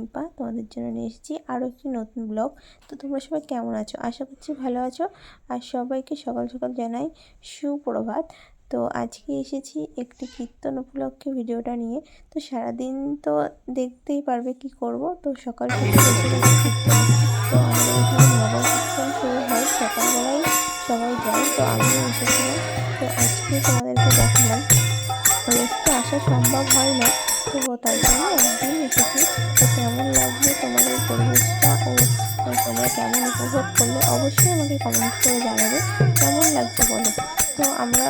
টুম্পা। তোমাদের জন্য নিয়ে এসেছি আরও একটি নতুন ব্লগ। তো তোমরা সবাই কেমন আছো? আশা করছি ভালো আছো। আর সবাইকে সকাল সকাল জানাই সুপ্রভাত। তো আজকে এসেছি একটি কীর্তন উপলক্ষে ভিডিওটা নিয়ে। তো সারাদিন তো দেখতেই পারবে কি করব। তো সকাল থেকে এসে গেছি কীর্তনে। তো আমাদের এখানে নগর কীর্তন শুরু হয় সকালবেলায়, সবাই যায়। তো আমিও এসেছিলাম। তো আজকে তোমাদেরকে দেখালাম। রোজ তো আসা সম্ভব হয় না, তবুও তার জন্য একদিন এসেছি। তো কেমন লাগলো তোমাদের পরিবেশটা ও তোমরা কেমন উপভোগ করলে অবশ্যই আমাকে কমেন্ট করে জানাবে কেমন লাগছে বলো। তো আমরা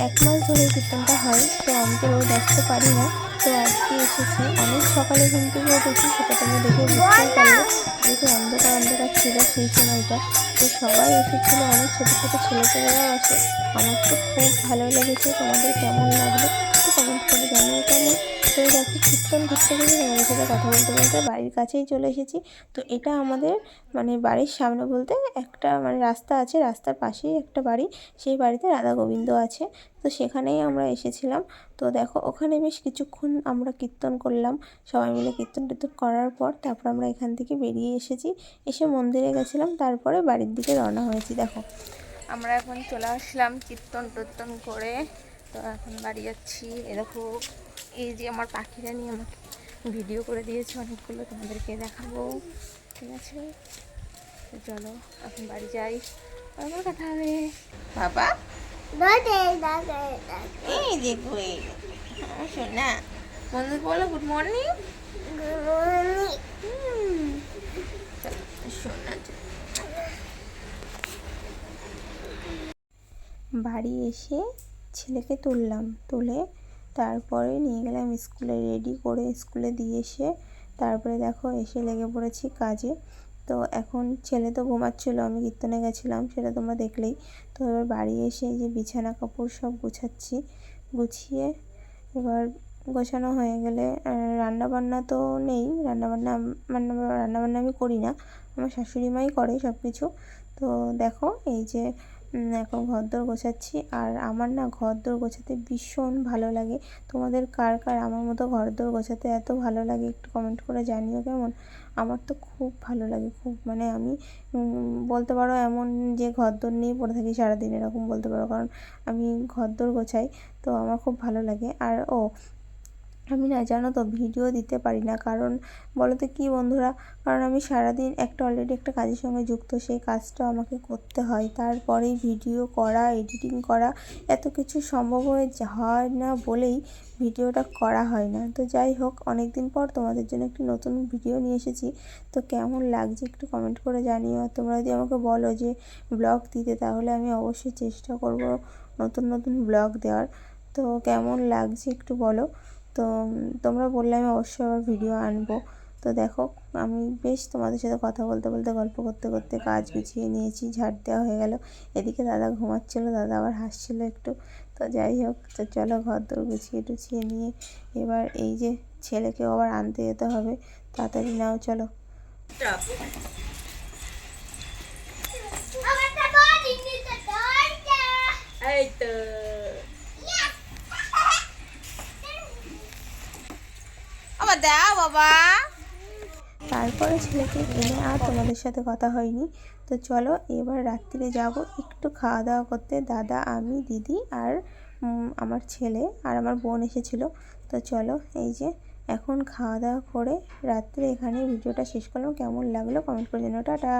1 মাস ধরে কীর্তনটা হয়। তো আমি তো রোজ আসতে পারি না। তো আজকে এসেছি, অনেক সকালে ঘুম থেকে উঠেছি, সেটা তোমরা দেখে বুঝতেই পারলে, যেহেতু অন্ধকার অন্ধকার ছিল সেই সময়টা। তো সবাই এসেছিলো, অনেক ছোটো ছোটো ছেলেপেলেরাও আসে। আমার তো খুব ভালো লেগেছে। তোমাদের কেমন লাগলো একটু কমেন্ট করে জানিও কেমন। তো দেখো কীর্তন ঘুরতে ঘুরতে তোমাদের সাথে কথা বলতে বলতে বাড়ির কাছেই চলে এসেছি। তো এটা আমাদের বাড়ির সামনে বলতে একটা রাস্তা আছে, রাস্তার পাশেই একটা বাড়ি। সেই বাড়িতে রাধা গোবিন্দ আছে। তো সেখানেই আমরা এসেছিলাম। তো দেখো ওখানে বেশ কিছুক্ষণ আমরা কীর্তন করলাম, সবাই মিলে কীর্তন টীর্তন করার পর তারপর আমরা এখান থেকে বেরিয়ে এসেছি। এসে মন্দিরে গেছিলাম, তারপরে বাড়ির দিকে রওনা হয়েছি। দেখো আমরা এখন চলে আসলাম কীর্তন টীর্তন করে। তো এখন বাড়ি যাচ্ছি। দেখো এই যে আমার পাখিরা নিয়ে আমাকে ভিডিও করে দিয়েছে অনেকগুলো, তোমাদেরকে দেখাবো, ঠিক আছে? তো চলো এখন বাড়ি যাই, আবার কথা হবে। বাবা এই দেখো, এই শোনা বন্ধু বলো গুড মর্নিং। শোনা বাড়ি এসে ছেলেকে তুলে তারপরে নিয়ে গেলাম স্কুলে, রেডি করে স্কুলে দিয়ে এসে তারপরে দেখো এসে লেগে পড়েছি কাজে। তো এখন ছেলে তো ঘুমাচ্ছিলো, আমি কীর্তনে গেছিলাম, সেটা তোমরা দেখলেই। তো এবার বাড়ি এসে এই যে বিছানা কাপড় সব গুছাচ্ছি। গুছিয়ে এবার গোছানো হয়ে গেলে রান্নাবান্না তো নেই, রান্নাবান্না আমি করি না, আমার শাশুড়ি মাই করে সব কিছু। তো দেখো এই যে এখন ঘরদোর গোছাচ্ছি। আর আমার না ঘরদোর গোছাতে ভীষণ ভালো লাগে। তোমাদের কার কার আমার মতো ঘরদোর গোছাতে এত ভালো লাগে একটু কমেন্ট করে জানিও কেমন। আমার তো খুব ভালো লাগে, খুব আমি বলতে পারো এমন যে ঘরদোর নিয়ে পড়ে থাকি সারাদিন, এরকম বলতে পারো, কারণ আমি ঘরদোর গোছাই। তো আমার খুব ভালো লাগে। আর আমি না জানো তো ভিডিও দিতে পারি না, কারণ বলো তো কী বন্ধুরা, কারণ আমি সারাদিন অলরেডি একটা কাজের সঙ্গে যুক্ত, সেই কাজটা আমাকে করতে হয়, তারপরেই ভিডিও করা, এডিটিং করা, এত কিছু সম্ভব হয় না বলেই ভিডিওটা করা হয় না। তো যাই হোক, অনেক দিন পর তোমাদের জন্য একটি নতুন ভিডিও নিয়ে এসেছি। তো কেমন লাগছে একটু কমেন্ট করে জানিও। আর তোমরা যদি আমাকে বলো যে ব্লগ দিতে, তাহলে আমি অবশ্যই চেষ্টা করব নতুন নতুন ব্লগ দেওয়ার। তো কেমন লাগছে একটু বলো। তো তোমরা বললে আমি অবশ্যই আবার ভিডিও আনবো। তো দেখো আমি বেশ তোমাদের সাথে কথা বলতে বলতে গল্প করতে করতে কাজ গুছিয়ে নিয়েছি, ঝাড় দেওয়া হয়ে গেল। এদিকে দাদা ঘুমাচ্ছিলো, দাদা আবার হাসছিলো একটু। তো যাই হোক, তো চলো ঘরদোর গুছিয়ে টুছিয়ে নিয়ে এবার এই যে ছেলেকেও আবার আনতে যেতে হবে, তাড়াতাড়ি নাও চলো। এই তো দাও বাবা। তারপরে ছেলেকে এনে আর তোমাদের সাথে কথা হয়নি। তো চলো এবার রাত্রিরে যাব একটু খাওয়া দাওয়া করতে, দাদা, আমি, দিদি আর আমার ছেলে আর আমার বোন এসেছিলো। তো চলো এই যে এখন খাওয়া দাওয়া করে রাত্রে এখানে ভিডিওটা শেষ করলাম। কেমন লাগলো কমেন্ট করে জানাও। টাটা।